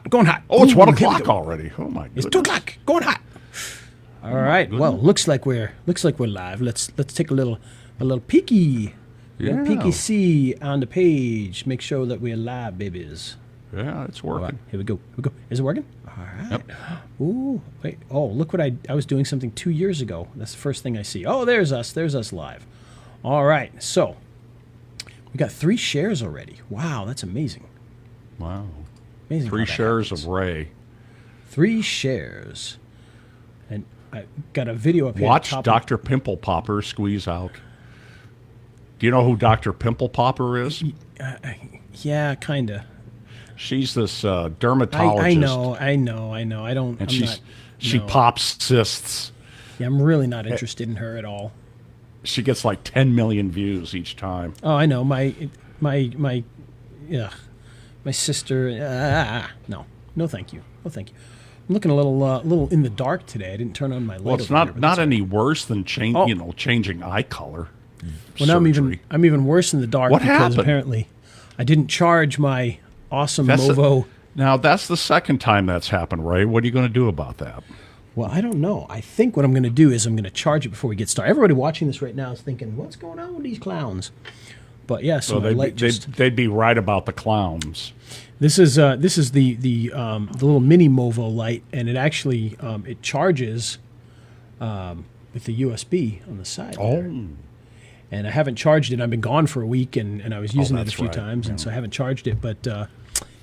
Going hot. Oh, it's Ooh, 1 here we o'clock go. already. Oh my goodness. It's 2 o'clock. Going hot. All right. Well, looks like we're live. Let's take a little peeky. Yeah. A peeky see on the page. Make sure that we're live, babies. Yeah, it's working. All right, here we go. Is it working? All right. Yep. Ooh, wait. Oh, look what I was doing something 2 years ago. That's the first thing I see. Oh, there's us. There's us live. All right. So we got 3 shares already. Wow, that's amazing. Wow. Amazing. 3 shares of Ray. 3 shares. And I got a video up here. Watch Dr. Pimple Popper squeeze out. Do you know who Dr. Pimple Popper is? Yeah, kind of. She's this dermatologist. I know. I don't. And she pops cysts. Yeah, I'm really not interested in her at all. She gets like 10 million views each time. Oh, I know. My sister. No, thank you. No, thank you. I'm looking a little in the dark today. I didn't turn on my light. Well, it's over here, not any worse than changing eye color. Well, now I'm even worse in the dark What because happened? apparently I didn't charge my awesome Movo. Now that's the second time that's happened, Ray. What are you going to do about that? Well, I don't know. I think what I'm going to do is I'm going to charge it before we get started. Everybody watching this right now is thinking, "What's going on with these clowns?" But yeah, so my light they'd be right about the clowns. This is the little mini Movo light, and it actually it charges with the USB on the side. Oh. There. And I haven't charged it. I've been gone for a week, and I was using it a few right. times, and so I haven't charged it. But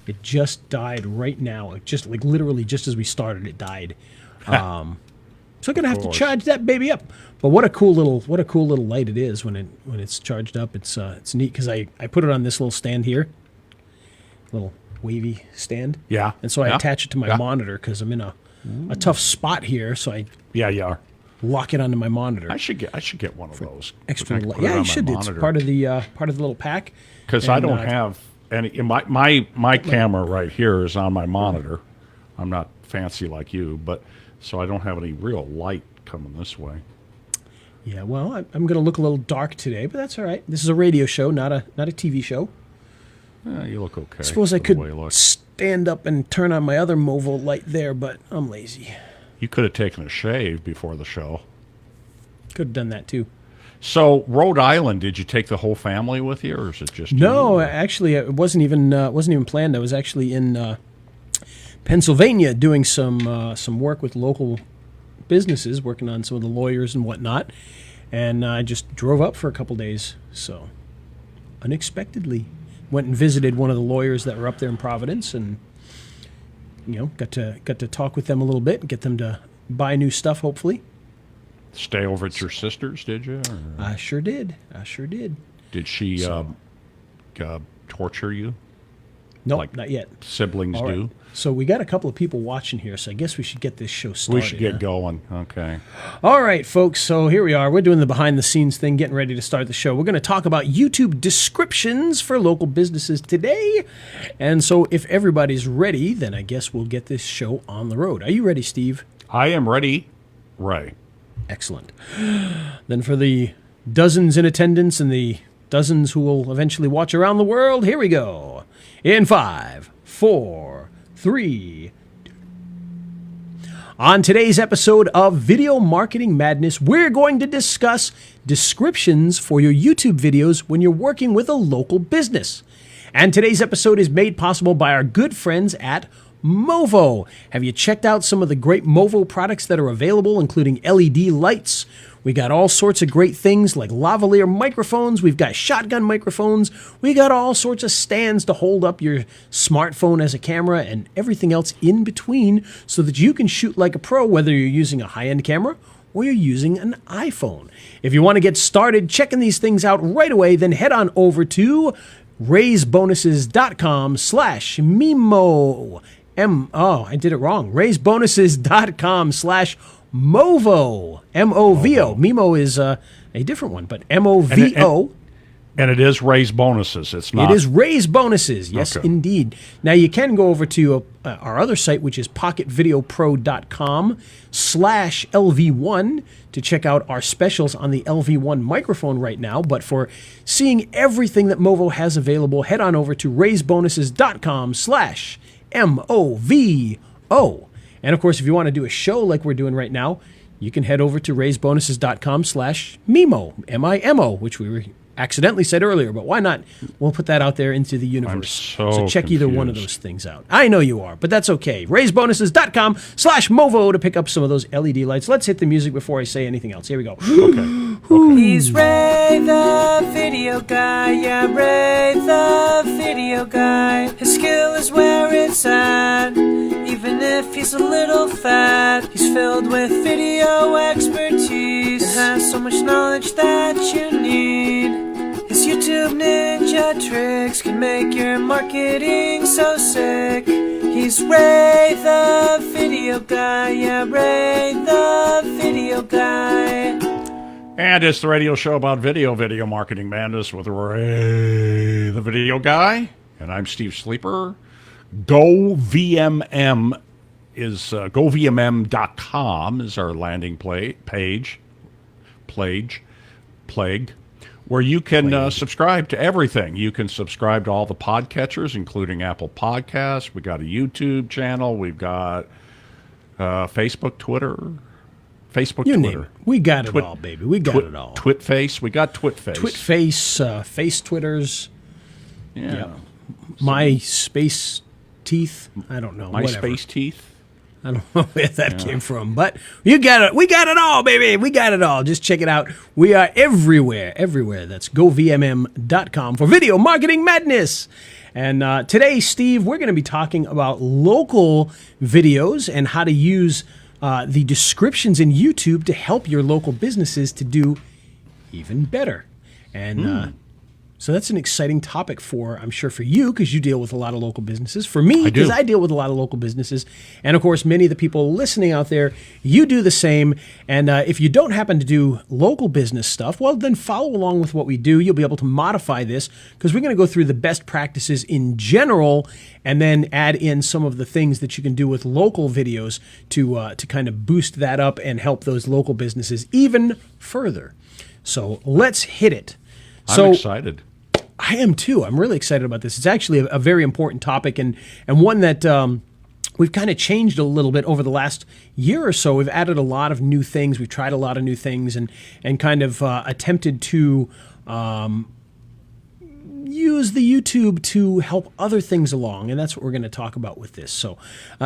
it just died right now. It just like literally just as we started, it died. So I'm gonna have to charge that baby up. But what a cool little light it is when it's charged up. It's neat because I put it on this little stand here, little wavy stand. Yeah. And so I attach it to my monitor because I'm in a tough spot here. So I you are. lock it onto my monitor. I should get one of those. Extra light. Put it Yeah, on you my should. It's monitor. part of the little pack. Because I don't have any. My camera right here is on my monitor. I'm not fancy like you, but so I don't have any real light coming this way. Yeah, well, I'm going to look a little dark today, but that's all right. This is a radio show, not a TV show. Yeah, you look okay. I suppose I could stand up and turn on my other Movo light there, but I'm lazy. You could have taken a shave before the show. Could have done that too. So Rhode Island, did you take the whole family with you, or is it just no? you? Actually, it wasn't even planned. I was actually in Pennsylvania doing some work with local businesses, working on some of the lawyers and whatnot, and I just drove up for a couple days. So unexpectedly, went and visited one of the lawyers that were up there in Providence, and got to talk with them a little bit and get them to buy new stuff, hopefully. Stay over at your sister's, did you? Or? I sure did. Did she torture you? Nope, like not yet. Siblings All right. do? So we got a couple of people watching here, so I guess we should get this show started. We should get going. Okay. All right, folks, so here we are. We're doing the behind-the-scenes thing, getting ready to start the show. We're going to talk about YouTube descriptions for local businesses today. And so if everybody's ready, then I guess we'll get this show on the road. Are you ready, Steve? I am ready, Ray. Excellent. Then for the dozens in attendance and the dozens who will eventually watch around the world, here we go. In 5, 4, 3. On today's episode of Video Marketing Madness, we're going to discuss descriptions for your YouTube videos when you're working with a local business. And today's episode is made possible by our good friends at Movo. Have you checked out some of the great Movo products that are available, including LED lights? We got all sorts of great things like lavalier microphones. We've got shotgun microphones. We got all sorts of stands to hold up your smartphone as a camera and everything else in between so that you can shoot like a pro, whether you're using a high-end camera or you're using an iPhone. If you want to get started checking these things out right away, then head on over to raisebonuses.com/Mimo. I did it wrong. raisebonuses.com/Movo. M-O-V-O. Mimo is a different one, but M-O-V-O. And it is Raise Bonuses. It's not. It is Raise Bonuses. Yes, Okay. indeed. Now, you can go over to our other site, which is pocketvideopro.com/LV1 to check out our specials on the LV1 microphone right now. But for seeing everything that Movo has available, head on over to raisebonuses.com/LV1. MOVO. And of course, if you want to do a show like we're doing right now, you can head over to raisebonuses.com/MIMO, M-I-M-O, which we accidentally said earlier, but why not? We'll put that out there into the universe. I'm so check either one of confused. those things out. I know you are, but that's okay. Raisebonuses.com/MOVO to pick up some of those LED lights. Let's hit the music before I say anything else. Here we go. Okay. He's Ray the video guy, yeah, Ray the video guy. His skill is where it's at, even if he's a little fat. He's filled with video expertise and has so much knowledge that you need. His YouTube ninja tricks can make your marketing so sick. He's Ray the video guy, yeah, Ray the video guy. And it's the radio show about video marketing madness with Ray, the video guy. And I'm Steve Sleeper. GoVMM is govmm.com is our landing page, where you can subscribe to everything. You can subscribe to all the podcatchers, including Apple Podcasts. We got a YouTube channel. We've got Facebook, Twitter. You name it. We got it all, baby. We got it all. Twitface. We got Twitface. Twitface, Face Twitters. Yeah. My Space Teeth. I don't know. My whatever. Space Teeth. I don't know where that came from, but you got it. We got it all, baby. We got it all. Just check it out. We are everywhere. That's govmm.com for video marketing madness. And today, Steve, we're going to be talking about local videos and how to use the descriptions in YouTube to help your local businesses to do even better. And so that's an exciting topic I'm sure for you, because you deal with a lot of local businesses. For me, because I deal with a lot of local businesses. And of course, many of the people listening out there, you do the same. And if you don't happen to do local business stuff, well, then follow along with what we do. You'll be able to modify this, because we're going to go through the best practices in general and then add in some of the things that you can do with local videos to kind of boost that up and help those local businesses even further. So let's hit it. I'm excited. I am too. I'm really excited about this. It's actually a very important topic and one that we've kind of changed a little bit over the last year or so. We've added a lot of new things. We've tried a lot of new things and kind of attempted to use the YouTube to help other things along, and that's what we're going to talk about with this. So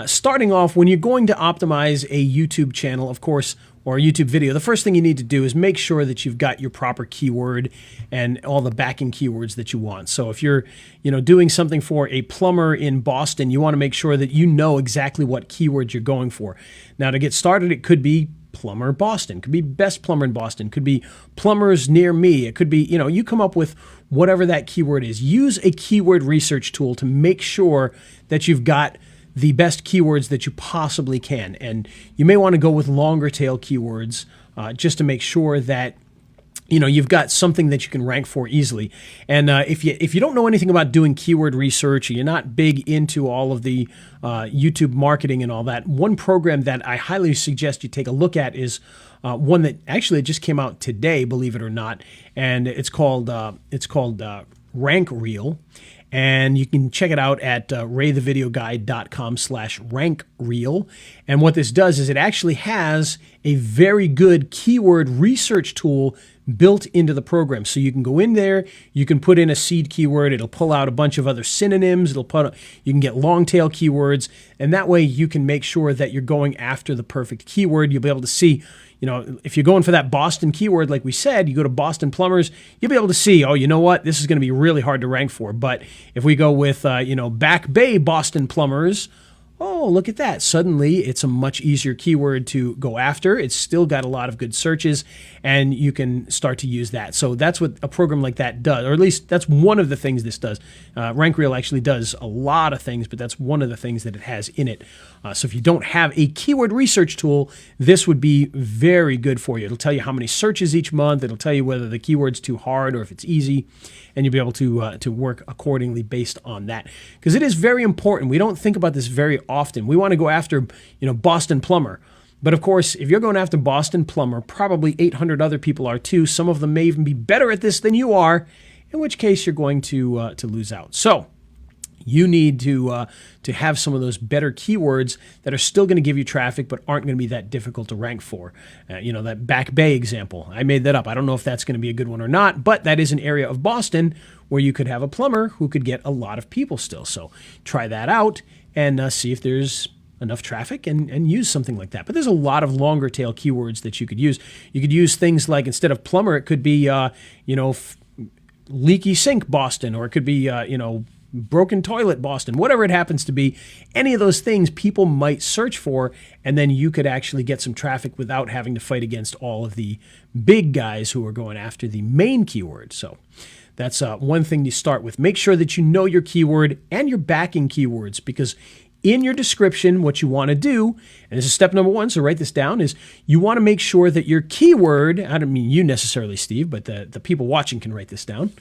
starting off, when you're going to optimize a YouTube channel, of course, or a YouTube video, the first thing you need to do is make sure that you've got your proper keyword and all the backing keywords that you want. So if you're doing something for a plumber in Boston, you want to make sure that you know exactly what keywords you're going for. Now, to get started, it could be plumber Boston, could be best plumber in Boston, could be plumbers near me. It could be, you come up with whatever that keyword is. Use a keyword research tool to make sure that you've got the best keywords that you possibly can. And you may want to go with longer tail keywords just to make sure that you've got something that you can rank for easily. And if you don't know anything about doing keyword research, or you're not big into all of the YouTube marketing and all that, one program that I highly suggest you take a look at is one that actually just came out today, believe it or not, and it's called Rank Reel. And you can check it out at raythevideoguide.com/rankreel. And what this does is it actually has a very good keyword research tool built into the program. So you can go in there, you can put in a seed keyword, it'll pull out a bunch of other synonyms, you can get long tail keywords, and that way you can make sure that you're going after the perfect keyword. You'll be able to see, if you're going for that Boston keyword, like we said, you go to Boston plumbers, you'll be able to see, oh, you know what, this is going to be really hard to rank for. But if we go with, Back Bay Boston plumbers, oh, look at that. Suddenly, it's a much easier keyword to go after. It's still got a lot of good searches, and you can start to use that. So that's what a program like that does, or at least that's one of the things this does. RankReel actually does a lot of things, but that's one of the things that it has in it. So if you don't have a keyword research tool, this would be very good for you. It'll tell you how many searches each month. It'll tell you whether the keyword's too hard or if it's easy, and you'll be able to work accordingly based on that. Because it is very important. We don't think about this very often. We want to go after, Boston plumber. But of course, if you're going after Boston plumber, probably 800 other people are too. Some of them may even be better at this than you are, in which case you're going to lose out. So You need to have some of those better keywords that are still going to give you traffic but aren't going to be that difficult to rank for. That Back Bay example, I made that up. I don't know if that's going to be a good one or not, but that is an area of Boston where you could have a plumber who could get a lot of people still. So try that out and see if there's enough traffic and use something like that. But there's a lot of longer tail keywords that you could use. You could use things like, instead of plumber, it could be, leaky sink Boston, or it could be, broken toilet Boston, whatever it happens to be. Any of those things people might search for, and then you could actually get some traffic without having to fight against all of the big guys who are going after the main keyword. So that's one thing to start with. Make sure that you know your keyword and your backing keywords, because in your description, what you want to do, and this is step number 1, so write this down, is you want to make sure that your keyword, I don't mean you necessarily, Steve, but the people watching can write this down.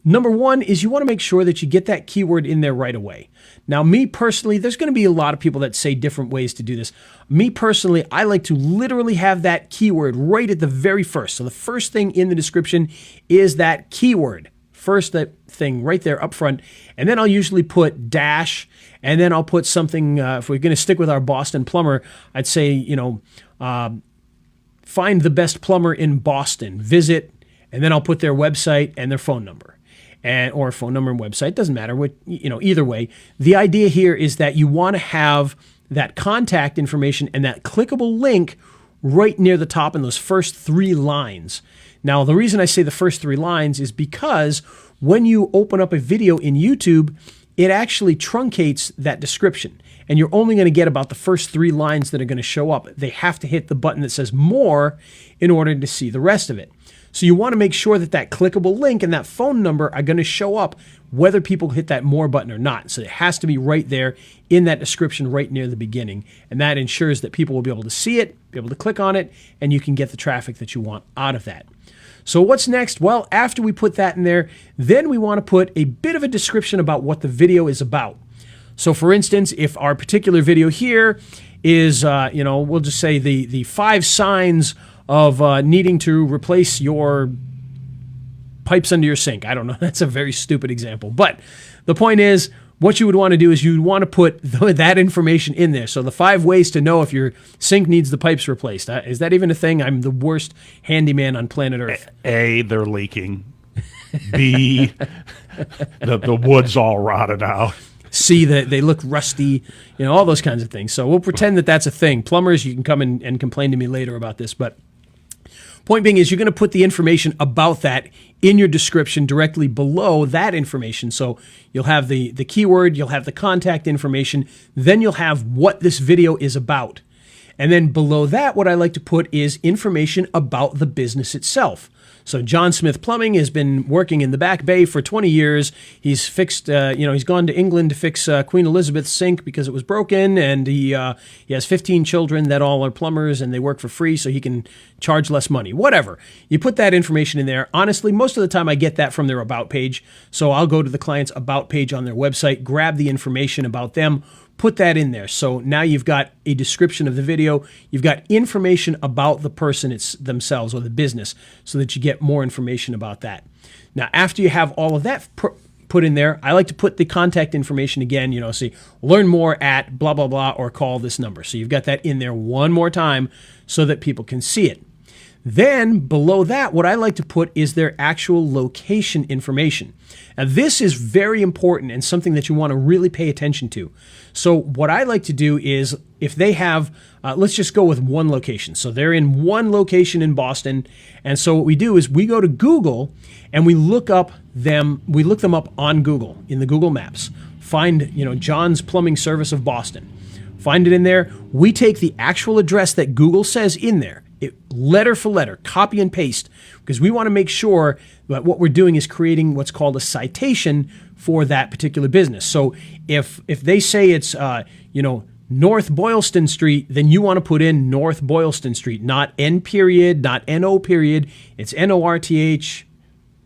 Number 1 is you want to make sure that you get that keyword in there right away. Now, me personally, there's going to be a lot of people that say different ways to do this. Me personally, I like to literally have that keyword right at the very first. So the first thing in the description is that keyword. First, that thing right there up front. And then I'll usually put dash, and then I'll put something, if we're going to stick with our Boston plumber, I'd say, find the best plumber in Boston, visit, and then I'll put their website and their phone number. Or phone number and website, doesn't matter. Either way, the idea here is that you want to have that contact information and that clickable link right near the top in those first 3 lines. Now, the reason I say the first 3 lines is because when you open up a video in YouTube, it actually truncates that description, and you're only going to get about the first 3 lines that are going to show up. They have to hit the button that says more in order to see the rest of it. So you want to make sure that that clickable link and that phone number are going to show up whether people hit that more button or not. So it has to be right there in that description right near the beginning. And that ensures that people will be able to see it, be able to click on it, and you can get the traffic that you want out of that. So what's next? Well, after we put that in there, then we want to put a bit of a description about what the video is about. So for instance, if our particular video here is, we'll just say the 5 signs of needing to replace your pipes under your sink. I don't know. That's a very stupid example. But the point is, what you would want to do is you would want to put that information in there. So the 5 ways to know if your sink needs the pipes replaced. Is that even a thing? I'm the worst handyman on planet Earth. A, they're leaking. B, the wood's all rotted out. C, that they look rusty, all those kinds of things. So we'll pretend that that's a thing. Plumbers, you can come in and complain to me later about this, but point being is you're going to put the information about that in your description directly below that information. So you'll have the keyword, you'll have the contact information, then you'll have what this video is about. And then below that, what I like to put is information about the business itself. So John Smith Plumbing has been working in the Back Bay for 20 years. He's fixed, he's gone to England to fix Queen Elizabeth's sink because it was broken, and he has 15 children that all are plumbers, and they work for free so he can charge less money. Whatever. You put that information in there. Honestly, most of the time I get that from their About page. So I'll go to the client's About page on their website, grab the information about them, put that in there. So now you've got a description of the video. You've got information about the person themselves or the business so that you get more information about that. Now, after you have all of that put in there, I like to put the contact information again, say learn more at blah, blah, blah, or call this number. So you've got that in there one more time so that people can see it. Then below that, what I like to put is their actual location information. Now, this is very important and something that you want to really pay attention to. So what I like to do is if they have, let's just go with one location. So they're in one location in Boston. And so what we do is we go to Google and we look them up on Google in the Google Maps. Find, John's Plumbing Service of Boston. Find it in there. We take the actual address that Google says in there, letter for letter, copy and paste, because we want to make sure that what we're doing is creating what's called a citation for that particular business. So if they say it's North Boylston Street, then you want to put in North Boylston Street, not N period, not NO period. It's NORTH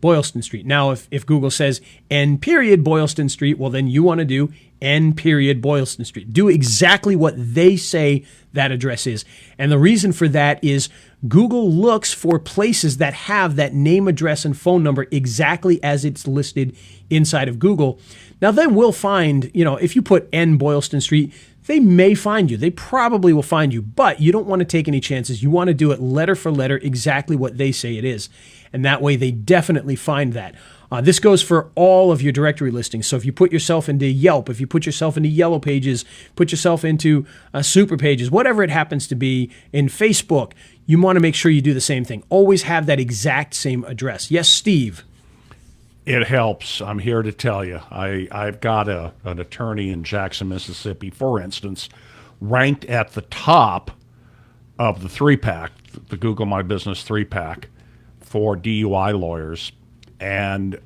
Boylston Street. Now, if Google says N period Boylston Street, well, then you want to do N period Boylston Street. Do exactly what they say that address is. And the reason for that is Google looks for places that have that name, address, and phone number exactly as it's listed inside of Google. Now, they will find, if you put N Boylston Street, they may find you. They probably will find you, but you don't want to take any chances. You want to do it letter for letter, exactly what they say it is. And that way they definitely find that. This goes for all of your directory listings. So if you put yourself into Yelp, if you put yourself into Yellow Pages, put yourself into Super Pages, whatever it happens to be, in Facebook, you want to make sure you do the same thing. Always have that exact same address. Yes, Steve? It helps. I'm here to tell you. I've got an attorney in Jackson, Mississippi, for instance, ranked at the top of the 3-pack, the Google My Business 3-pack for DUI lawyers. And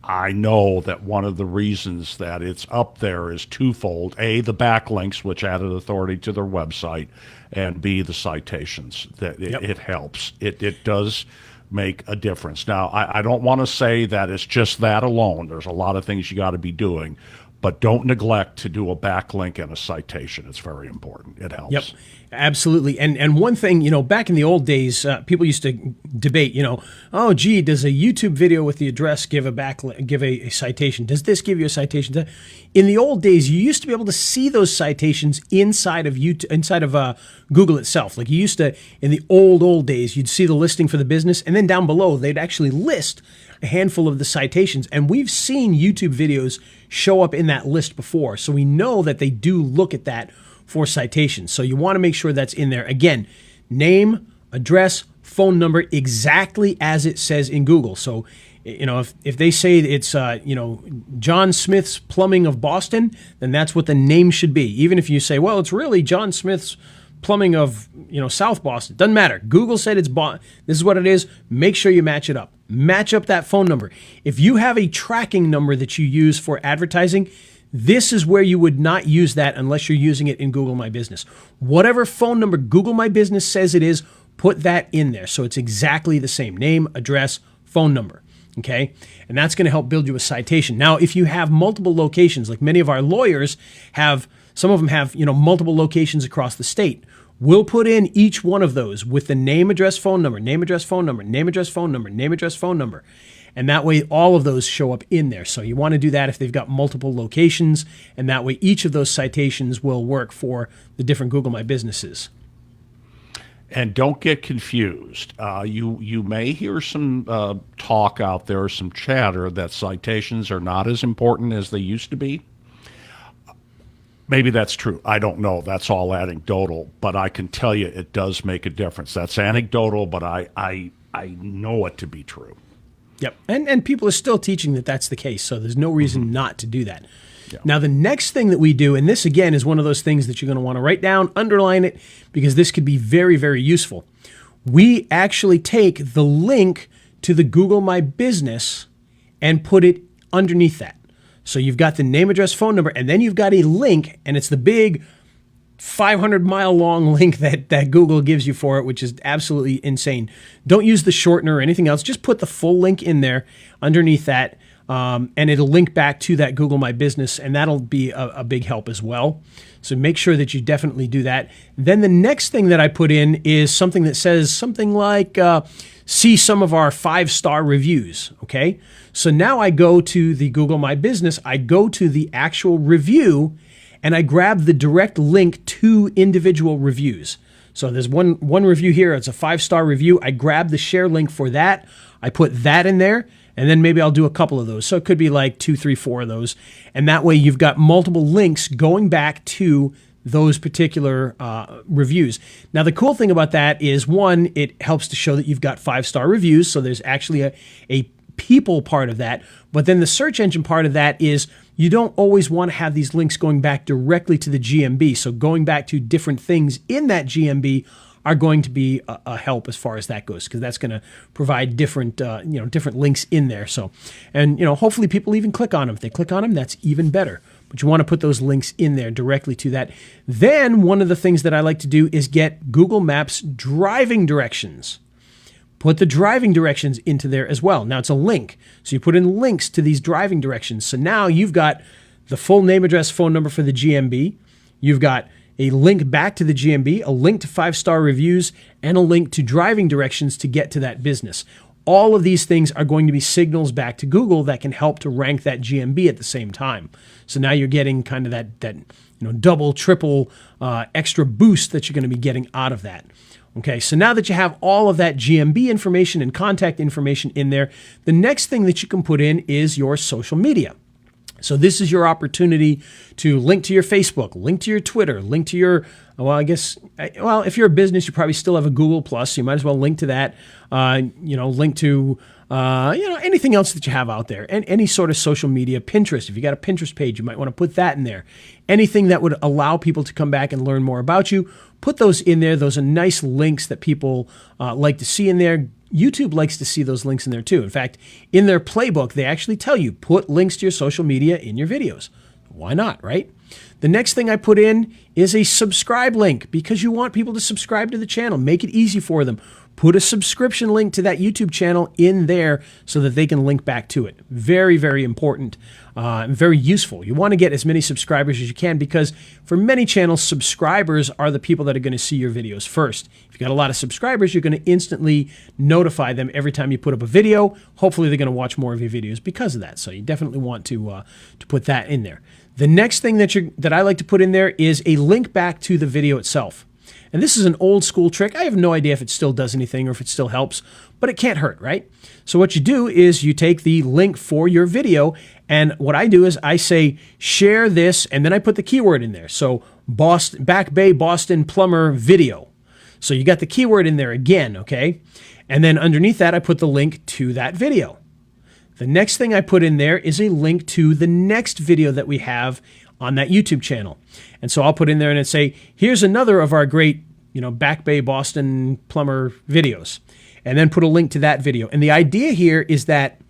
I know that one of the reasons that it's up there is twofold. A, the backlinks, which added authority to their website, and B, the citations. That it helps. It does make a difference. Now, I don't want to say that it's just that alone. There's a lot of things you got to be doing, but don't neglect to do a backlink and a citation. It's very important. It helps. Yep, absolutely. And one thing, back in the old days, people used to debate, oh, gee, does a YouTube video with the address give a citation? Does this give you a citation? In the old days, you used to be able to see those citations inside of YouTube, inside of Google itself. Like you used to, in the old days, you'd see the listing for the business, and then down below, they'd actually list a handful of the citations. And we've seen YouTube videos show up in that list before. So we know that they do look at that for citations. So you want to make sure that's in there. Again, name, address, phone number, exactly as it says in Google. So, if they say it's, John Smith's Plumbing of Boston, then that's what the name should be. Even if you say, well, it's really John Smith's Plumbing of, South Boston. Doesn't matter. Google said this is what it is. Make sure you match it up. Match up that phone number. If you have a tracking number that you use for advertising, this is where you would not use that unless you're using it in Google My Business. Whatever phone number Google My Business says it is, put that in there. So it's exactly the same name, address, phone number. Okay. And that's going to help build you a citation. Now, if you have multiple locations, like many of our lawyers have, some of them have, multiple locations across the state. We'll put in each one of those with the name, address, phone number, name, address, phone number, name, address, phone number, name, address, phone number. And that way, all of those show up in there. So you want to do that if they've got multiple locations. And that way, each of those citations will work for the different Google My Businesses. And don't get confused. You may hear some talk out there, some chatter that citations are not as important as they used to be. Maybe that's true. I don't know. That's all anecdotal. But I can tell you it does make a difference. That's anecdotal, but I know it to be true. Yep. And people are still teaching that that's the case. So there's no reason not to do that. Yeah. Now, the next thing that we do, and this again is one of those things that you're going to want to write down, underline it, because this could be very, very useful. We actually take the link to the Google My Business and put it underneath that. So you've got the name, address, phone number, and then you've got a link, and it's the big 500-mile long link that Google gives you for it, which is absolutely insane. Don't use the shortener or anything else. Just put the full link in there underneath that. And it'll link back to that Google My Business, and that'll be a big help as well. So make sure that you definitely do that. Then the next thing that I put in is something that says something like, see some of our 5-star reviews, okay? So now I go to the Google My Business, I go to the actual review, and I grab the direct link to individual reviews. So there's one review here, it's a 5-star review. I grab the share link for that, I put that in there, and then maybe I'll do a couple of those. So it could be like 2, 3, 4 of those. And that way you've got multiple links going back to those particular reviews. Now, the cool thing about that is, one, it helps to show that you've got 5-star reviews. So there's actually a people part of that. But then the search engine part of that is you don't always want to have these links going back directly to the GMB. So going back to different things in that GMB are going to be a help as far as that goes, because that's going to provide different, different links in there. So, and hopefully people even click on them. If they click on them, that's even better. But you want to put those links in there directly to that. Then one of the things that I like to do is get Google Maps driving directions. Put the driving directions into there as well. Now it's a link, so you put in links to these driving directions. So now you've got the full name, address, phone number for the GMB. You've got a link back to the GMB, a link to 5-star reviews, and a link to driving directions to get to that business. All of these things are going to be signals back to Google that can help to rank that GMB at the same time. So now you're getting kind of that double, triple extra boost that you're going to be getting out of that. Okay, so now that you have all of that GMB information and contact information in there, the next thing that you can put in is your social media. So this is your opportunity to link to your Facebook, link to your Twitter, link to your, if you're a business, you probably still have a Google Plus, so you might as well link to that, link to, anything else that you have out there, and any sort of social media. Pinterest, if you got a Pinterest page, you might want to put that in there. Anything that would allow people to come back and learn more about you, put those in there. Those are nice links that people like to see in there. YouTube likes to see those links in there too. In fact, in their playbook, they actually tell you, put links to your social media in your videos. Why not, right? The next thing I put in is a subscribe link, because you want people to subscribe to the channel. Make it easy for them. Put a subscription link to that YouTube channel in there so that they can link back to it. Very, very important and very useful. You want to get as many subscribers as you can, because for many channels, subscribers are the people that are going to see your videos first. If you've got a lot of subscribers, you're going to instantly notify them every time you put up a video. Hopefully, they're going to watch more of your videos because of that. So you definitely want to put that in there. The next thing that I like to put in there is a link back to the video itself. And this is an old school trick. I have no idea if it still does anything or if it still helps, but it can't hurt, right? So what you do is you take the link for your video, and what I do is I say, share this, and then I put the keyword in there. So Back Bay Boston Plumber video. So you got the keyword in there again, okay? And then underneath that, I put the link to that video. The next thing I put in there is a link to the next video that we have on that YouTube channel. And so I'll put in there and say, here's another of our great, Back Bay Boston Plumber videos, and then put a link to that video. And the idea here is that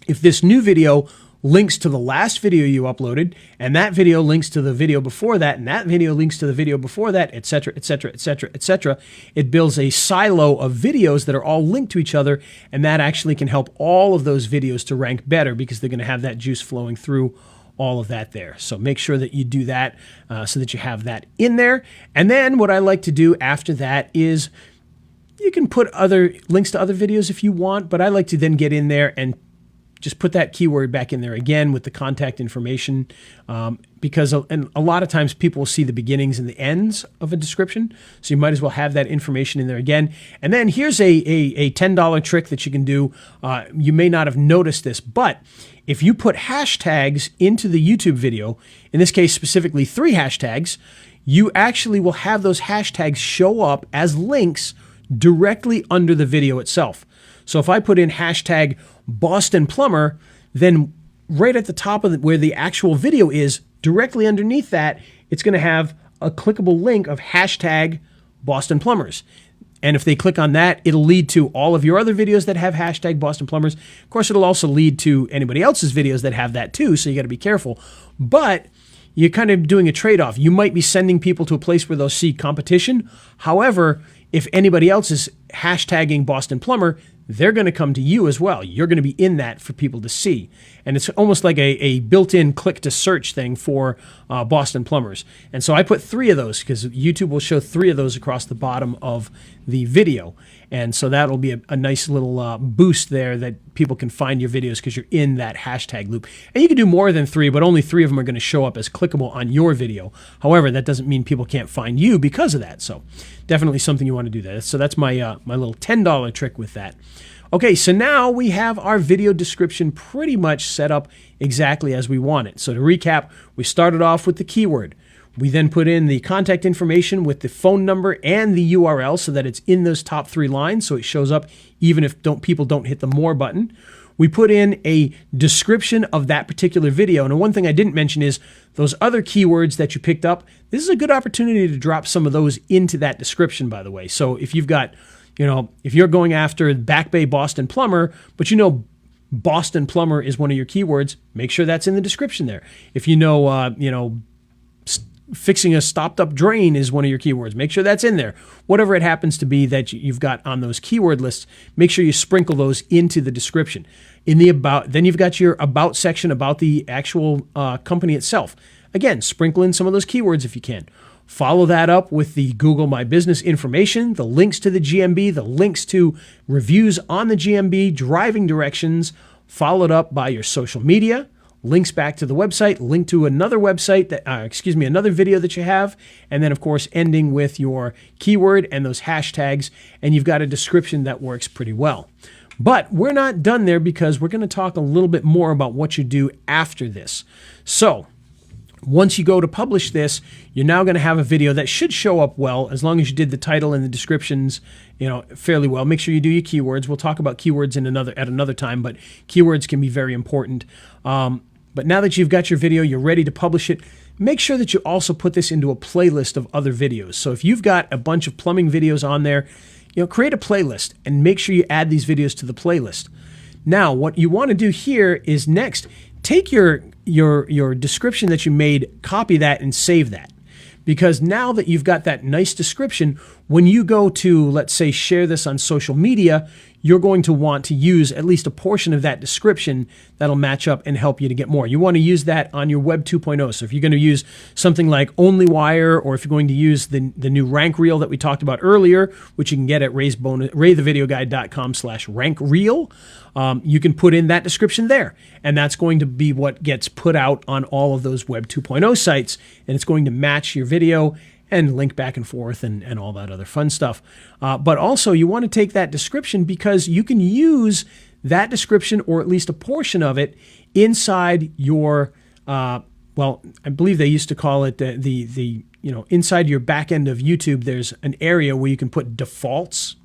if this new video links to the last video you uploaded, and that video links to the video before that, and that video links to the video before that, etc., etc., etc., etc., it builds a silo of videos that are all linked to each other, and that actually can help all of those videos to rank better, because they're going to have that juice flowing through all of that there. So make sure that you do that so that you have that in there. And then what I like to do after that is you can put other links to other videos if you want, but I like to then get in there and just put that keyword back in there again with the contact information, because a lot of times people will see the beginnings and the ends of a description, so you might as well have that information in there again. And then here's a $10 trick that you can do. You may not have noticed this, but if you put hashtags into the YouTube video, in this case specifically 3 hashtags, you actually will have those hashtags show up as links directly under the video itself. So if I put in hashtag Boston Plumber, then right at the top of where the actual video is, directly underneath that, it's going to have a clickable link of hashtag Boston Plumbers. And if they click on that, it'll lead to all of your other videos that have hashtag Boston Plumbers. Of course, it'll also lead to anybody else's videos that have that too, so you got to be careful. But you're kind of doing a trade-off. You might be sending people to a place where they'll see competition. However, if anybody else is hashtagging Boston Plumber, they're going to come to you as well. You're going to be in that for people to see. And it's almost like a built-in click-to-search thing for Boston Plumbers. And so I put 3 of those because YouTube will show 3 of those across the bottom of the video. And so that'll be a nice little boost there that people can find your videos because you're in that hashtag loop. And you can do more than 3, but only 3 of them are going to show up as clickable on your video. However, that doesn't mean people can't find you because of that. So definitely something you want to do that. So that's my my little $10 trick with that. Okay, so now we have our video description pretty much set up exactly as we want it. So to recap, we started off with the keyword. We then put in the contact information with the phone number and the URL so that it's in those top 3 lines, so it shows up even if people don't hit the more button. We put in a description of that particular video. And one thing I didn't mention is those other keywords that you picked up. This is a good opportunity to drop some of those into that description, by the way. So if you've got, if you're going after Back Bay Boston Plumber, but Boston Plumber is one of your keywords, make sure that's in the description there. If fixing a stopped up drain is one of your keywords, make sure that's in there. Whatever it happens to be that you've got on those keyword lists, make sure you sprinkle those into the description. In the about, then you've got your about section about the actual company itself. Again, sprinkle in some of those keywords if you can. Follow that up with the Google My Business information, the links to the GMB, the links to reviews on the GMB, driving directions, followed up by your social media, links back to the website, link to another website that, another video that you have, and then of course ending with your keyword and those hashtags, and you've got a description that works pretty well. But we're not done there, because we're going to talk a little bit more about what you do after this. So once you go to publish this, you're now going to have a video that should show up well, as long as you did the title and the descriptions, fairly well. Make sure you do your keywords. We'll talk about keywords at another time, but keywords can be very important. But now that you've got your video, you're ready to publish it, make sure that you also put this into a playlist of other videos. So if you've got a bunch of plumbing videos on there, create a playlist and make sure you add these videos to the playlist. Now, what you want to do here is next, take your description that you made, copy that and save that. Because now that you've got that nice description, when you go to, let's say, share this on social media, you're going to want to use at least a portion of that description that'll match up and help you to get more. You want to use that on your Web 2.0. So if you're going to use something like OnlyWire, or if you're going to use the new rank reel that we talked about earlier, which you can get at raythevideoguide.com/rankreel, you can put in that description there. And that's going to be what gets put out on all of those Web 2.0 sites. And it's going to match your video and link back and forth and all that other fun stuff. But also you want to take that description, because you can use that description, or at least a portion of it, inside your, I believe they used to call it inside your back end of YouTube, there's an area where you can put defaults.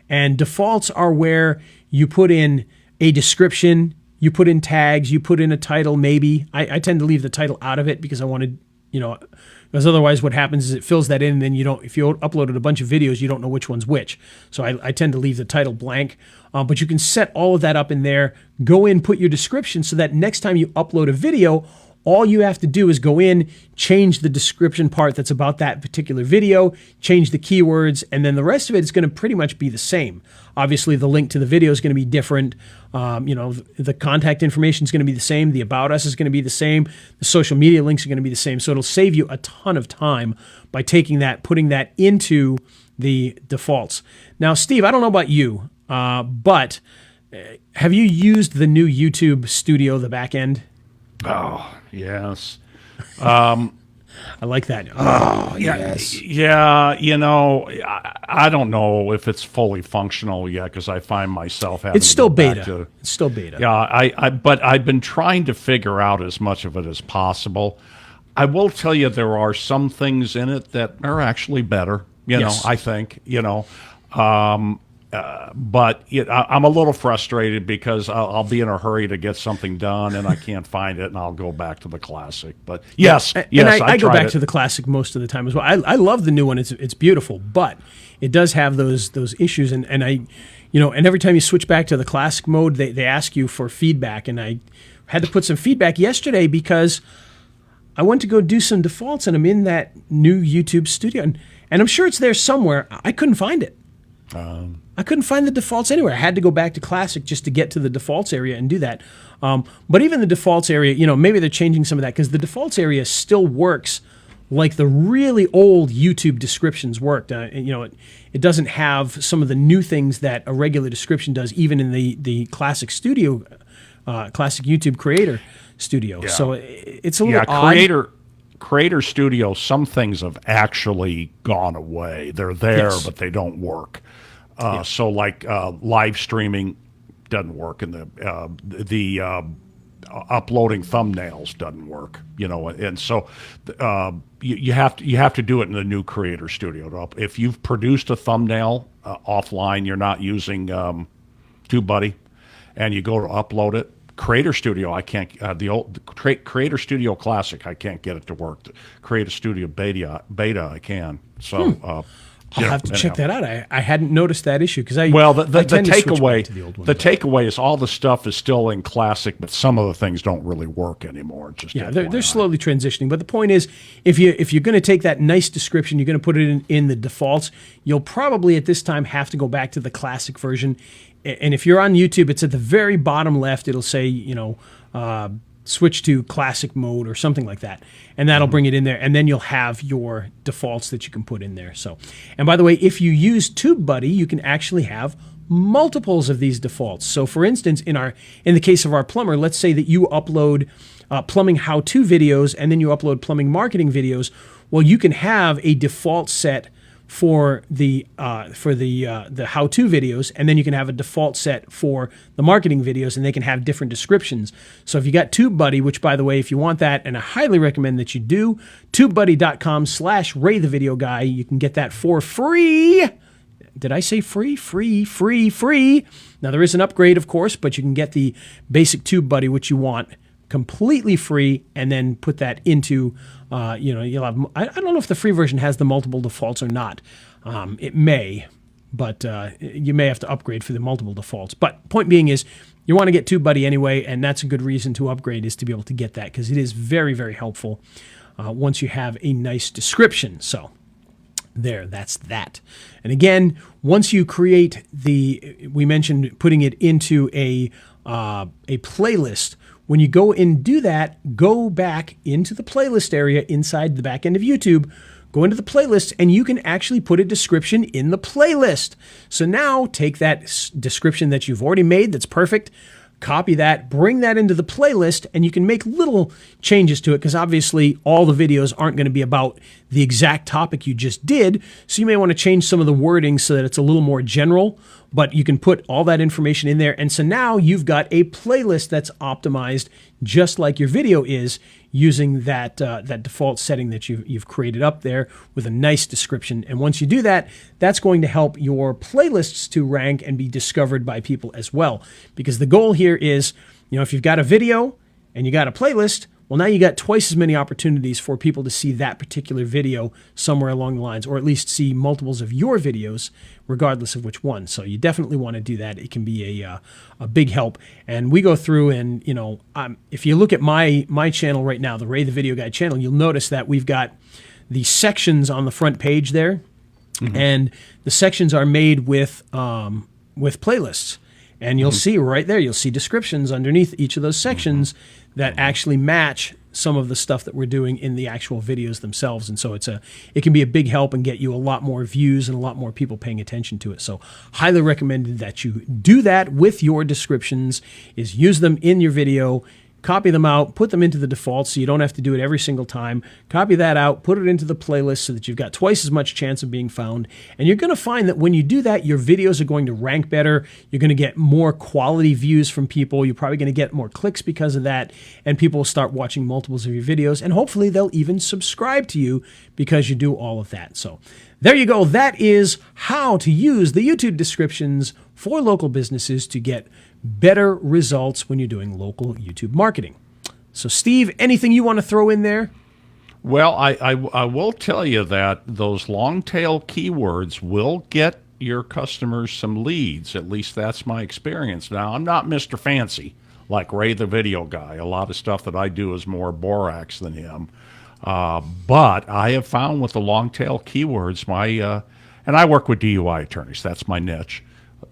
And defaults are where you put in a description, you put in tags, you put in a title maybe. I tend to leave the title out of it, because I wanted, because otherwise what happens is it fills that in, and then if you uploaded a bunch of videos, you don't know which one's which. So I tend to leave the title blank. But you can set all of that up in there, go in, put your description, so that next time you upload a video, all you have to do is go in, change the description part that's about that particular video, change the keywords, and then the rest of it is going to pretty much be the same. Obviously, the link to the video is going to be different. The contact information is going to be the same. The About Us is going to be the same. The social media links are going to be the same. So it'll save you a ton of time by taking that, putting that into the defaults. Now, Steve, I don't know about you, but have you used the new YouTube Studio, the back end? Oh, yes. I like that. Oh, yes. Yeah, I don't know if it's fully functional yet, because I find myself having It's still to go back beta. It's still beta. Yeah, but I've been trying to figure out as much of it as possible. I will tell you, there are some things in it that are actually better, Yes. I think, but I'm a little frustrated, because I'll be in a hurry to get something done, and I can't find it, and I'll go back to the classic. But yes, I go back to the classic most of the time as well. I love the new one; it's beautiful, but it does have those issues, and and every time you switch back to the classic mode, they ask you for feedback, and I had to put some feedback yesterday, because I went to go do some defaults, and I'm in that new YouTube Studio, and I'm sure it's there somewhere. I couldn't find it. I couldn't find the defaults anywhere. I had to go back to Classic just to get to the defaults area and do that. But even the defaults area, maybe they're changing some of that, because the defaults area still works like the really old YouTube descriptions worked. It doesn't have some of the new things that a regular description does, even in the Classic Studio, Classic YouTube Creator Studio. Yeah. So it's a little odd. Creator Studio, some things have actually gone away. They're there, Yes. but they don't work. So like live streaming doesn't work, and the uploading thumbnails doesn't work. And so you have to do it in the new Creator Studio. If you've produced a thumbnail offline, you're not using TubeBuddy, and you go to upload it. Creator Studio, I can't. The old Creator Studio Classic, I can't get it to work. The Creator Studio Beta, I can. So I'll have to check that out. I hadn't noticed that issue because the takeaway is all the stuff is still in classic, but some of the things don't really work anymore. Just they're slowly transitioning. But the point is, if you're going to take that nice description, you're going to put it in the defaults. You'll probably at this time have to go back to the classic version. And if you're on YouTube, it's at the very bottom left. It'll say switch to classic mode or something like that. And that'll bring it in there. And then you'll have your defaults that you can put in there. So, and by the way, if you use TubeBuddy, you can actually have multiples of these defaults. So for instance, in the case of our plumber, let's say that you upload plumbing how-to videos and then you upload plumbing marketing videos. Well, you can have a default set for the how-to videos, and then you can have a default set for the marketing videos, and they can have different descriptions. So if you got TubeBuddy, which by the way, if you want that, and I highly recommend that you do, tubebuddy.com/RayTheVideoGuy, you can get that for free. Did I say free? Free. Now there is an upgrade, of course, but you can get the basic TubeBuddy, which you want, completely free, and then put that into, you'll have, I don't know if the free version has the multiple defaults or not. It may, but you may have to upgrade for the multiple defaults. But point being is, you want to get TubeBuddy anyway, and that's a good reason to upgrade, is to be able to get that, because it is very, very helpful once you have a nice description. So that's that. And again, once you create we mentioned putting it into a playlist. When you go and do that, go back into the playlist area inside the back end of YouTube, go into the playlist, and you can actually put a description in the playlist. So now take that description that you've already made that's perfect, copy that, bring that into the playlist, and you can make little changes to it because obviously all the videos aren't going to be about the exact topic you just did. So you may want to change some of the wording so that it's a little more general, but you can put all that information in there. And so now you've got a playlist that's optimized just like your video is, using that default setting that you've created up there with a nice description. And once you do that, that's going to help your playlists to rank and be discovered by people as well. Because the goal here is, if you've got a video and you got a playlist, well, now you got twice as many opportunities for people to see that particular video somewhere along the lines, or at least see multiples of your videos, regardless of which one. So you definitely want to do that. It can be a big help. And we go through and, if you look at my channel right now, the Ray the Video Guy channel, you'll notice that we've got the sections on the front page there. Mm-hmm. And the sections are made with playlists. And you'll see right there, you'll see descriptions underneath each of those sections that actually match some of the stuff that we're doing in the actual videos themselves. And so it can be a big help and get you a lot more views and a lot more people paying attention to it. So highly recommended that you do that with your descriptions, is use them in your video, copy them out, put them into the defaults so you don't have to do it every single time. Copy that out, put it into the playlist so that you've got twice as much chance of being found. And you're going to find that when you do that, your videos are going to rank better. You're going to get more quality views from people. You're probably going to get more clicks because of that. And people will start watching multiples of your videos. And hopefully they'll even subscribe to you because you do all of that. So there you go. That is how to use the YouTube descriptions for local businesses to get better results when you're doing local YouTube marketing. So, Steve, anything you want to throw in there? Well, I will tell you that those long tail keywords will get your customers some leads. At least that's my experience. Now, I'm not Mr. Fancy like Ray the Video Guy. A lot of stuff that I do is more borax than him. But I have found with the long tail keywords, and I work with DUI attorneys. That's my niche.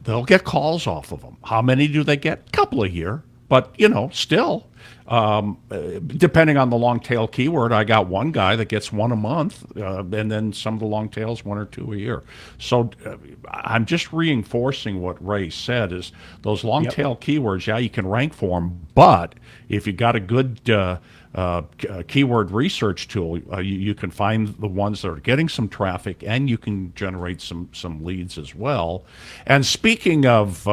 They'll get calls off of them. How many do they get? A couple a year. But, still, depending on the long tail keyword, I got one guy that gets one a month, and then some of the long tails, one or two a year. So I'm just reinforcing what Ray said, is those long tail keywords, you can rank for them, but if you got a good keyword research tool, you can find the ones that are getting some traffic, and you can generate some leads as well. And speaking of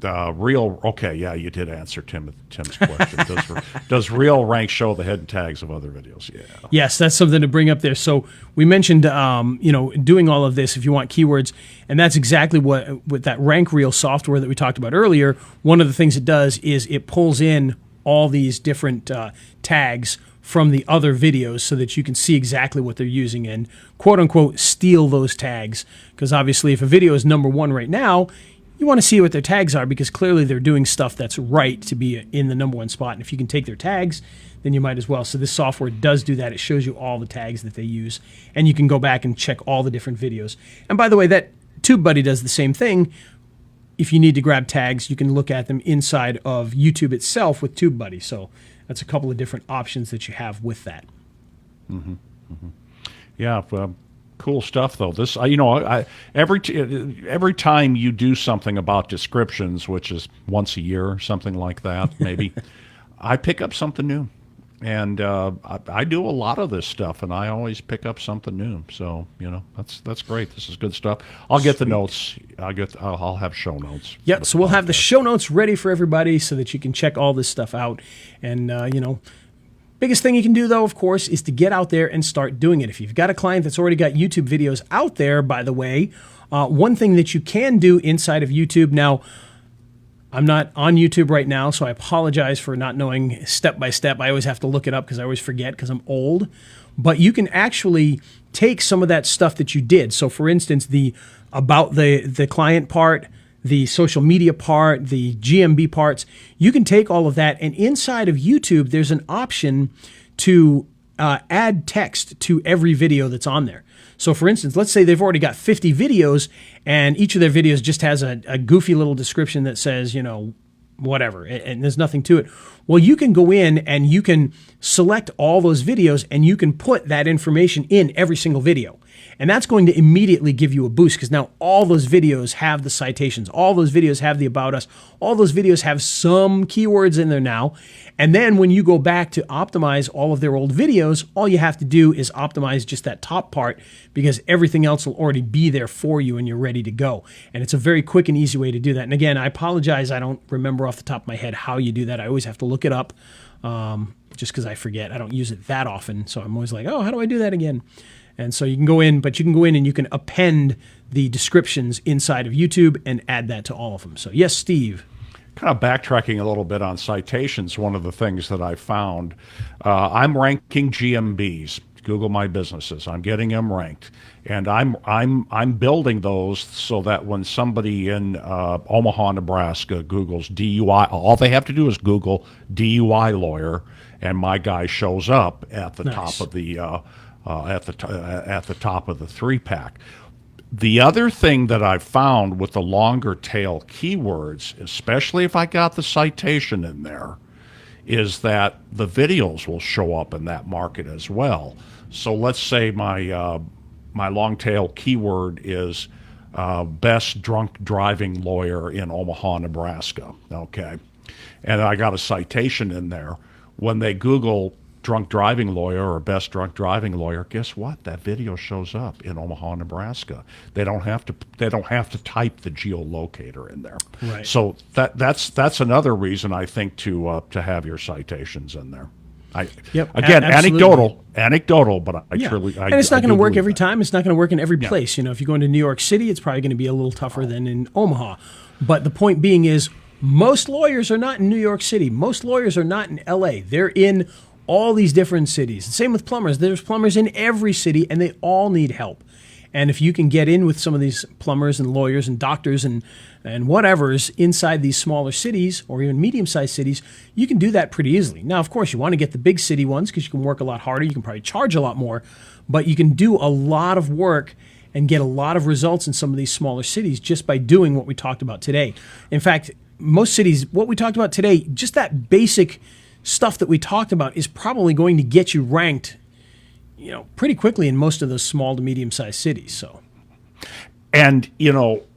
you did answer Tim's question. Does real rank show the head tags of other videos? Yeah. Yes, that's something to bring up there. So we mentioned, doing all of this if you want keywords, and that's exactly what with that Rank Reel software that we talked about earlier. One of the things it does is it pulls in all these different tags from the other videos so that you can see exactly what they're using and quote unquote steal those tags. Because obviously if a video is number one right now, you want to see what their tags are because clearly they're doing stuff that's right to be in the number one spot. And if you can take their tags, then you might as well. So this software does do that. It shows you all the tags that they use, and you can go back and check all the different videos. And by the way, that TubeBuddy does the same thing. If you need to grab tags, you can look at them inside of YouTube itself with TubeBuddy. So that's a couple of different options that you have with that. Yeah, cool stuff though. This, every time you do something about descriptions, which is once a year or something like that, maybe, I pick up something new. And I do a lot of this stuff, and I always pick up something new. So that's great. This is good stuff. I'll get the notes. I'll have show notes. Yeah. So we'll have the show notes ready for everybody so that you can check all this stuff out. And biggest thing you can do though, of course, is to get out there and start doing it. If you've got a client that's already got YouTube videos out there, by the way, one thing that you can do inside of YouTube now. I'm not on YouTube right now, so I apologize for not knowing step by step. I always have to look it up because I always forget because I'm old. But you can actually take some of that stuff that you did. So for instance, the about the client part, the social media part, the GMB parts, you can take all of that. And inside of YouTube, there's an option to add text to every video that's on there. So for instance, let's say they've already got 50 videos and each of their videos just has a goofy little description that says, whatever, and there's nothing to it. Well, you can go in and you can select all those videos and you can put that information in every single video. And that's going to immediately give you a boost because now all those videos have the citations. All those videos have the about us. All those videos have some keywords in there now. And then when you go back to optimize all of their old videos, all you have to do is optimize just that top part because everything else will already be there for you and you're ready to go. And it's a very quick and easy way to do that. And again, I apologize. I don't remember off the top of my head how you do that. I always have to look it up just because I forget. I don't use it that often. So I'm always like, oh, how do I do that again? And so you can go in, but you can go in and you can append the descriptions inside of YouTube and add that to all of them. So yes, Steve. Kind of backtracking a little bit on citations, one of the things that I found, I'm ranking GMBs, Google My Businesses. I'm getting them ranked, and I'm building those so that when somebody in Omaha, Nebraska Googles DUI, all they have to do is Google DUI lawyer, and my guy shows up at the top of the at the top of the 3-pack. The other thing that I've found with the longer tail keywords, especially if I got the citation in there, is that the videos will show up in that market as well. So let's say my long tail keyword is best drunk driving lawyer in Omaha, Nebraska. Okay, and I got a citation in there. When they Google drunk driving lawyer or best drunk driving lawyer, guess what? That video shows up in Omaha, Nebraska. They don't have to type the geolocator in there. Right. So that's another reason I think to have your citations in there. Again, anecdotal, but I truly. And it's not going to work every time. It's not going to work in every place. If you go into New York City, it's probably going to be a little tougher than in Omaha. But the point being is, most lawyers are not in New York City. Most lawyers are not in LA. They're in all these different cities. Same with plumbers. There's plumbers in every city, and they all need help. And if you can get in with some of these plumbers and lawyers and doctors and whatever's inside these smaller cities or even medium-sized cities, you can do that pretty easily. Now, of course, you want to get the big city ones because you can work a lot harder. You can probably charge a lot more, but you can do a lot of work and get a lot of results in some of these smaller cities just by doing what we talked about today. In fact, most cities, what we talked about today, just that basic stuff that we talked about is probably going to get you ranked, pretty quickly in most of those small to medium-sized cities. So, and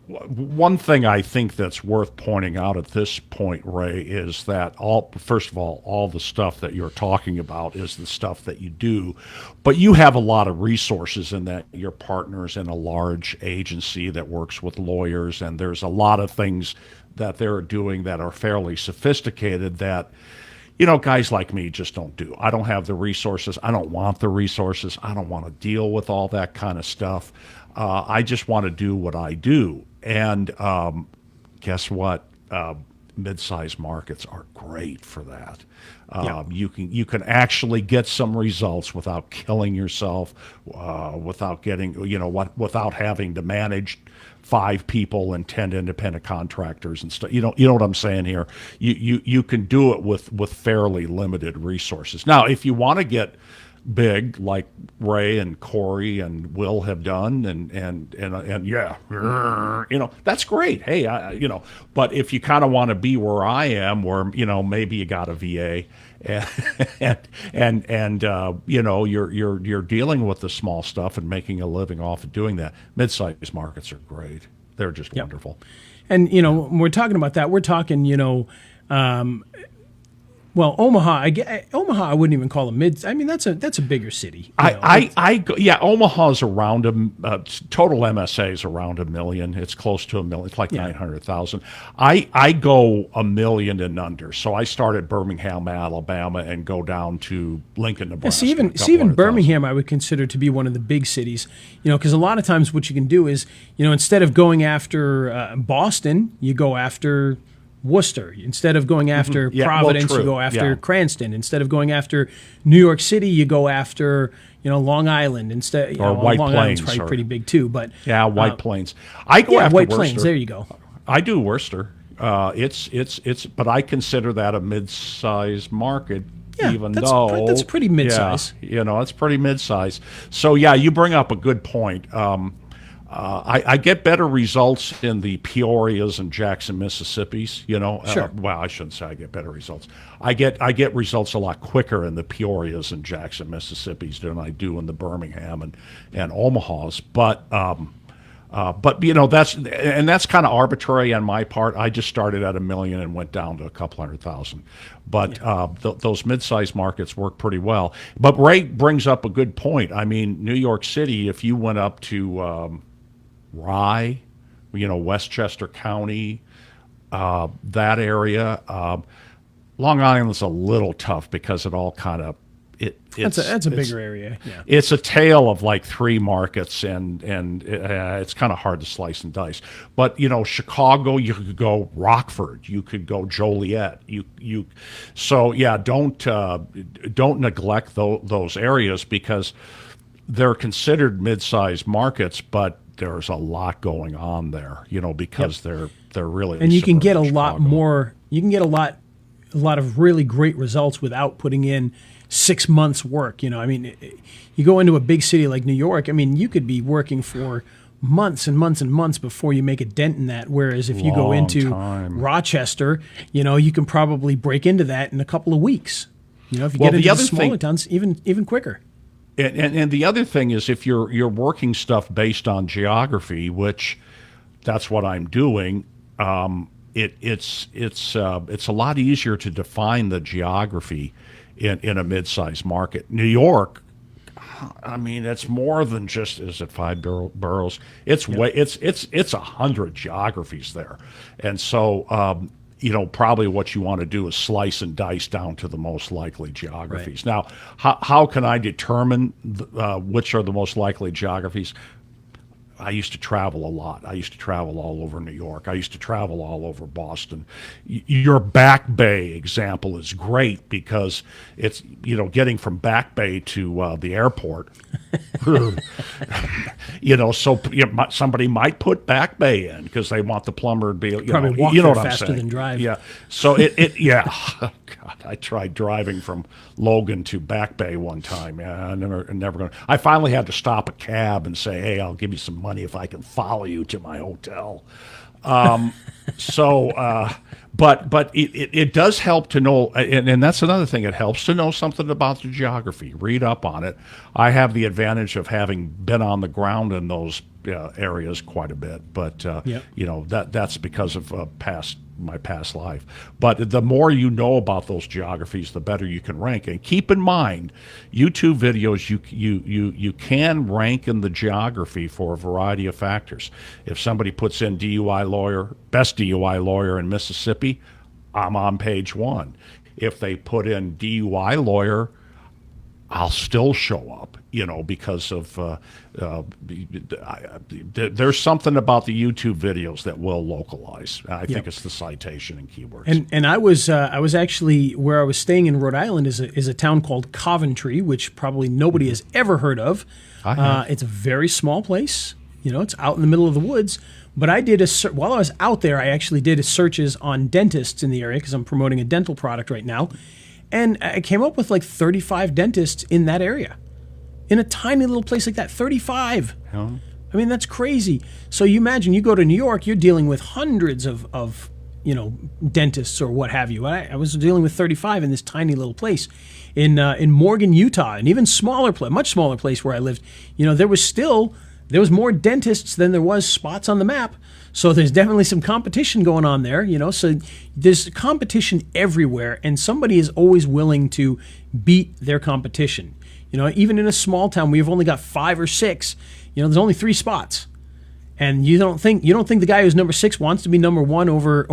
one thing I think that's worth pointing out at this point, Ray, is that first of all the stuff that you're talking about is the stuff that you do, but you have a lot of resources in that you're partners in a large agency that works with lawyers, and there's a lot of things that they're doing that are fairly sophisticated that guys like me just don't do. I don't have the resources. I don't want the resources. I don't want to deal with all that kind of stuff. I just want to do what I do. And guess what? mid-sized markets are great for that. You can actually get some results without killing yourself, without getting without having to manage 5 people and 10 independent contractors and stuff. You know what I'm saying here. You can do it with fairly limited resources. Now, if you want to get big, like Ray and Corey and Will have done, and yeah, that's great. Hey, but if you kind of want to be where I am, where maybe you got a VA, and you're dealing with the small stuff and making a living off of doing that. Mid-sized markets are great. They're just wonderful. And when we're talking about that, we're talking well, Omaha, Omaha, I wouldn't even call a mid. I mean, that's a bigger city. Omaha's around total MSA is around 1 million. It's close to 1 million. It's like 900,000. I go 1 million and under. So I start at Birmingham, Alabama, and go down to Lincoln, Nebraska. Even Birmingham, I would consider to be one of the big cities. Because a lot of times what you can do is, instead of going after Boston, you go after Worcester. Instead of going after Providence, you go after Cranston. Instead of going after New York City, you go after Long Island. Instead, or White Long Plains, Island's probably pretty big too. But White Plains. I go after White Worcester. Plains. There you go. I do Worcester. It's but I consider that a mid-sized market. Even though that's pretty mid-size. It's pretty mid-size. So you bring up a good point. I get better results in the Peorias and Jackson, Mississippi's. Sure. Well, I shouldn't say I get better results. I get results a lot quicker in the Peorias and Jackson, Mississippi's than I do in the Birmingham and Omaha's. But that's kind of arbitrary on my part. I just started at 1 million and went down to a couple 100,000. But those mid-sized markets work pretty well. But Ray brings up a good point. I mean, New York City, if you went up to Rye, Westchester County, that area. Long Island's a little tough because it all kind of that's a bigger area. Yeah, it's a tale of like 3 markets, and it's kind of hard to slice and dice. But Chicago, you could go Rockford, you could go Joliet, don't neglect those areas because they're considered mid-sized markets, but there's a lot going on there, because they're really, and you can get a lot more. You can get a lot of really great results without putting in 6 months work. I mean, you go into a big city like New York. I mean, you could be working for months and months and months before you make a dent in that. Whereas if you go into Rochester, you can probably break into that in a couple of weeks. If you get into the smaller towns, even quicker. And the other thing is, if you're working stuff based on geography, which that's what I'm doing, it's a lot easier to define the geography in a mid-sized market. New York, I mean, it's more than just, is it 5 boroughs? It's 100 geographies there, and so. Probably what you want to do is slice and dice down to the most likely geographies. Right. Now, how can I determine which are the most likely geographies? I used to travel a lot. I used to travel all over New York. I used to travel all over Boston. Your Back Bay example is great because it's, getting from Back Bay to the airport. So somebody might put Back Bay in because they want the plumber to be, probably walk what faster I'm saying. Than drive. Yeah. So God, I tried driving from Logan to Back Bay one time. Yeah, I never going. I finally had to stop a cab and say, "Hey, I'll give you some money if I can follow you to my hotel." But it does help to know, and that's another thing. It helps to know something about the geography. Read up on it. I have the advantage of having been on the ground in those areas quite a bit, but that's because of my past life. But the more you know about those geographies, the better you can rank. And keep in mind, YouTube videos, you can rank in the geography for a variety of factors. If somebody puts in DUI lawyer, best DUI lawyer in Mississippi, I'm on page 1. If they put in DUI lawyer I'll still show up, because of there's something about the YouTube videos that will localize. I think it's the citation and keywords. And I was actually, where I was staying in Rhode Island is a town called Coventry, which probably nobody has ever heard of. It's a very small place. It's out in the middle of the woods. But I did while I was out there, I actually did searches on dentists in the area because I'm promoting a dental product right now. And I came up with like 35 dentists in that area, in a tiny little place like that. 35. Yeah. I mean, that's crazy. So you imagine you go to New York, you're dealing with hundreds of dentists or what have you. I was dealing with 35 in this tiny little place in Morgan, Utah, an even smaller place, much smaller place where I lived. There was more dentists than there was spots on the map. So there's definitely some competition going on there, so there's competition everywhere, and somebody is always willing to beat their competition. Even in a small town, we've only got 5 or 6, there's only 3 spots. And you don't think the guy who's number 6 wants to be number 1 over,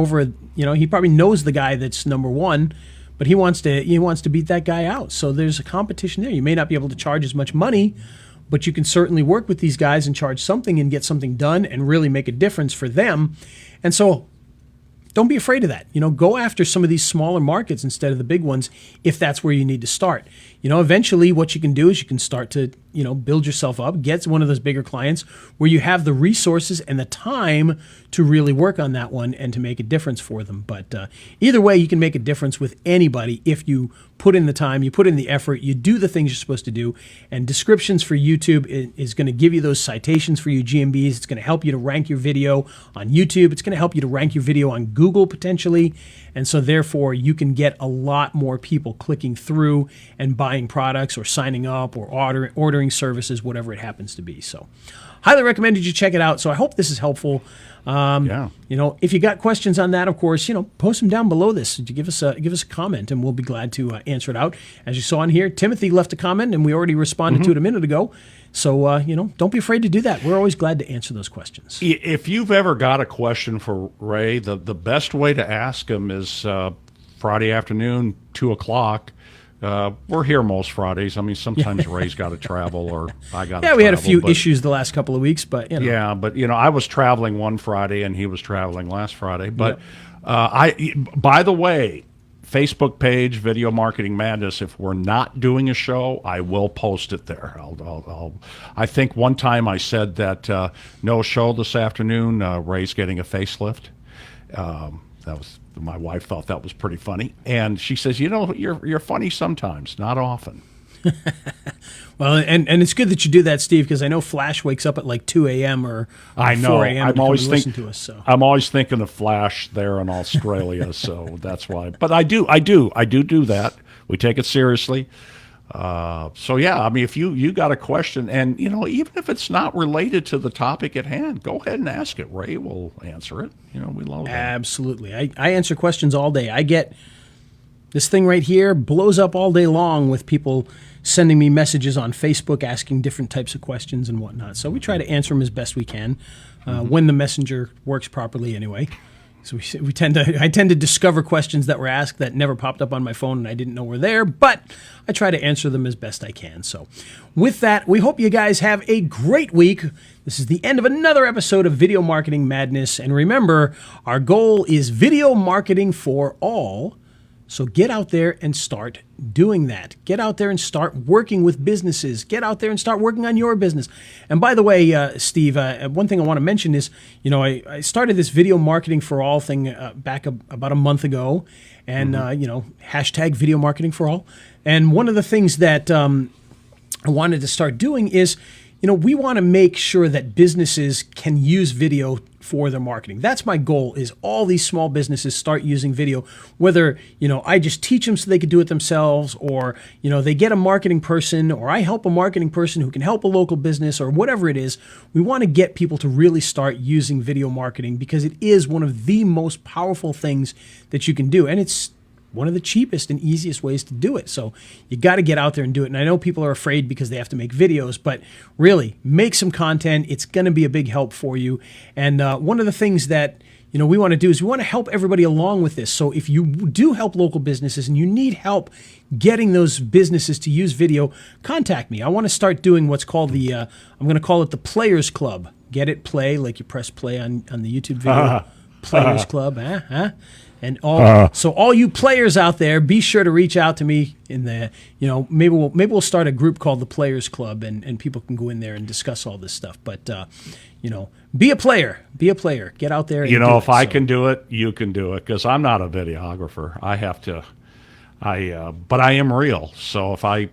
he probably knows the guy that's number 1, but he wants to beat that guy out. So there's a competition there. You may not be able to charge as much money, but you can certainly work with these guys and charge something and get something done and really make a difference for them. And so don't be afraid of that. Go after some of these smaller markets instead of the big ones if that's where you need to start. Eventually what you can do is you can start to, build yourself up, get one of those bigger clients where you have the resources and the time to really work on that one and to make a difference for them. But either way, you can make a difference with anybody if you put in the time, you put in the effort, you do the things you're supposed to do. And descriptions for YouTube is going to give you those citations for your GMBs. It's going to help you to rank your video on YouTube. It's going to help you to rank your video on Google potentially. And so therefore you can get a lot more people clicking through and buying products or signing up or ordering services, whatever it happens to be. So highly recommended you check it out. So I hope this is helpful. If you got questions on that, of course, post them down below this. Give us a comment, and we'll be glad to answer it out. As you saw in here, Timothy left a comment, and we already responded to it a minute ago. So don't be afraid to do that. We're always glad to answer those questions. If you've ever got a question for Ray, the best way to ask him is Friday afternoon, 2:00. We're here most Fridays. I mean, sometimes Ray's got to travel, or I got to travel. We had a few issues the last couple of weeks, but Yeah, but I was traveling one Friday and he was traveling last Friday. But by the way, Facebook page, Video Marketing Madness. If we're not doing a show, I will post it there. I think one time I said that no show this afternoon. Ray's getting a facelift. That was. My wife thought that was pretty funny, and she says, "You're funny sometimes, not often." Well, and it's good that you do that, Steve, because I know Flash wakes up at like 2 a.m. or 4 a.m. to listen to us. So I'm always thinking of Flash there in Australia, so that's why. But I do that. We take it seriously. So yeah, I mean, if you got a question, and even if it's not related to the topic at hand, go ahead and ask it. Ray will answer it. We love that. Absolutely. I answer questions all day. I get this thing right here blows up all day long with people sending me messages on Facebook asking different types of questions and whatnot. So we try to answer them as best we can when the messenger works properly anyway. So I tend to discover questions that were asked that never popped up on my phone and I didn't know were there, but I try to answer them as best I can. So with that, we hope you guys have a great week. This is the end of another episode of Video Marketing Madness. And remember, our goal is video marketing for all. So get out there and start doing that. Get out there and start working with businesses. Get out there and start working on your business. And by the way, Steve, one thing I want to mention is, I started this video marketing for all thing back about a month ago, and hashtag video marketing for all. And one of the things that I wanted to start doing is, we want to make sure that businesses can use video for their marketing. That's my goal, is all these small businesses start using video, whether, I just teach them so they could do it themselves, or, they get a marketing person, or I help a marketing person who can help a local business, or whatever it is. We want to get people to really start using video marketing because it is one of the most powerful things that you can do. And it's one of the cheapest and easiest ways to do it. So you got to get out there and do it. And I know people are afraid because they have to make videos, but really make some content. It's going to be a big help for you. And one of the things that, we want to do is we want to help everybody along with this. So if you do help local businesses and you need help getting those businesses to use video, contact me. I want to start doing what's called I'm going to call it the Players Club. Get it? Play, like you press play on the YouTube video. Players Club, and so all you players out there, be sure to reach out to me in the, maybe we'll start a group called the Players Club, and people can go in there and discuss all this stuff. But be a player, get out there. And if I can do it, you can do it, because I'm not a videographer. I have to, but I am real. So if I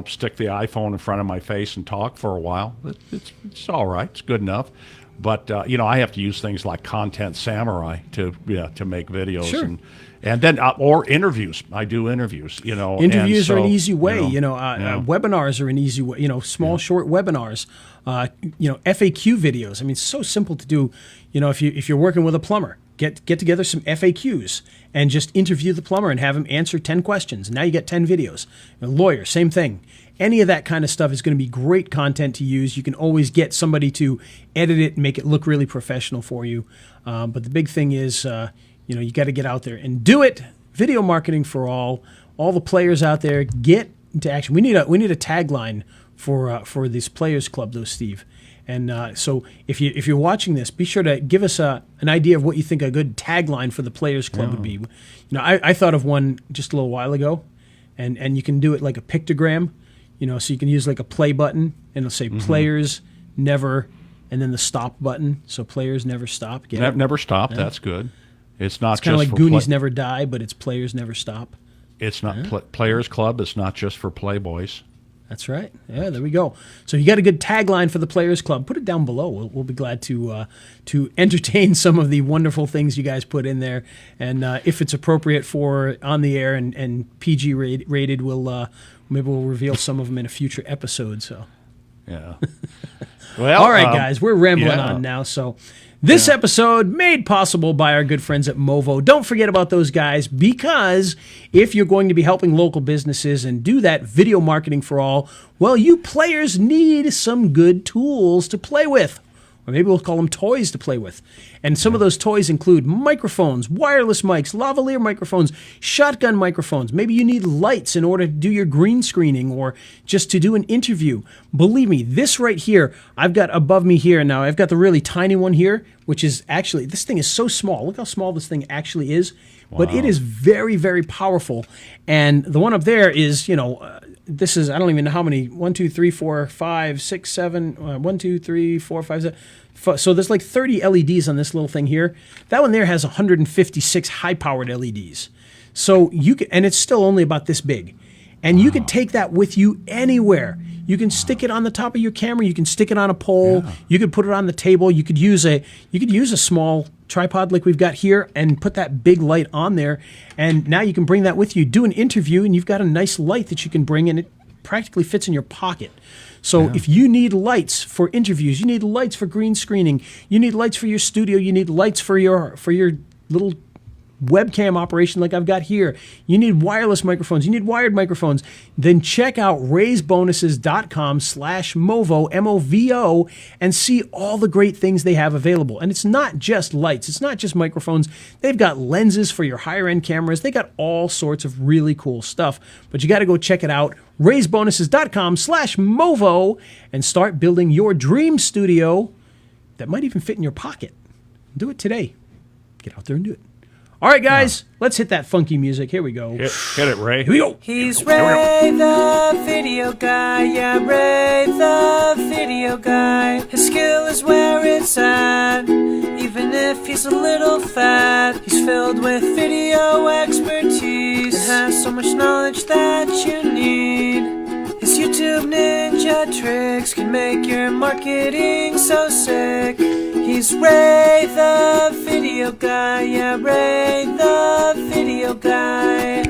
stick the iPhone in front of my face and talk for a while, it's all right. It's good enough. But I have to use things like Content Samurai to make videos, sure. and then or interviews. I do interviews. Interviews are an easy way. Webinars are an easy way. Short webinars. FAQ videos. I mean, it's so simple to do. If you're working with a plumber, get together some FAQs and just interview the plumber and have him answer 10 questions. Now you get 10 videos. A lawyer, same thing. Any of that kind of stuff is going to be great content to use. You can always get somebody to edit it and make it look really professional for you. But the big thing is, you got to get out there and do it. Video marketing for all the players out there, get into action. We need a tagline for this Players Club, though, Steve. And so if you're watching this, be sure to give us an idea of what you think a good tagline for the Players Club would be. I thought of one just a little while ago, and you can do it like a pictogram. So you can use like a play button, and it'll say players never, and then the stop button. So players never stop. Never stop. Yeah. That's good. It's not kind just of like Goonies never die, but it's players never stop. It's not Players Club. It's not just for playboys. That's right. Yeah, there we go. So you got a good tagline for the Players Club. Put it down below. We'll be glad to entertain some of the wonderful things you guys put in there. And if it's appropriate for on the air and PG rated, maybe we'll reveal some of them in a future episode. So, yeah. Well, all right, guys, we're rambling on now. So, this episode made possible by our good friends at Movo. Don't forget about those guys, because if you're going to be helping local businesses and do that video marketing for all, well, you players need some good tools to play with. Or maybe we'll call them toys to play with. And some of those toys include microphones, wireless mics, lavalier microphones, shotgun microphones. Maybe you need lights in order to do your green screening or just to do an interview. Believe me, this right here, I've got above me here now, I've got the really tiny one here, which is actually, this thing is so small. Look how small this thing actually is. Wow. But it is very, very powerful. And the one up there is, this is, I don't even know how many, 1, 2, 3, 4, 5, 6, 7, 1, 2, 3, 4, 5, 7. So there's like 30 LEDs on this little thing here. That one there has 156 high-powered LEDs. So you can, and it's still only about this big. And you can take that with you anywhere. You can stick it on the top of your camera. You can stick it on a pole. Yeah. You could put it on the table. You could use a small tripod like we've got here and put that big light on there. And now you can bring that with you, do an interview, and you've got a nice light that you can bring, and it practically fits in your pocket. So if you need lights for interviews, you need lights for green screening, you need lights for your studio, you need lights for your little webcam operation like I've got here, you need wireless microphones, you need wired microphones, then check out raisebonuses.com/Movo, M-O-V-O, and see all the great things they have available. And it's not just lights, it's not just microphones. They've got lenses for your higher end cameras. They got all sorts of really cool stuff. But you got to go check it out, raisebonuses.com/Movo, and start building your dream studio that might even fit in your pocket. Do it today. Get out there and do it. All right, guys, let's hit that funky music. Here we go. Hit it, Ray. Here we go. He's Ray the video guy. Yeah, Ray the video guy. His skill is where it's at. Even if he's a little fat, he's filled with video expertise and has so much knowledge that you need. His YouTube ninja tricks can make your marketing so sick. He's Ray the video guy, yeah, Ray the video guy.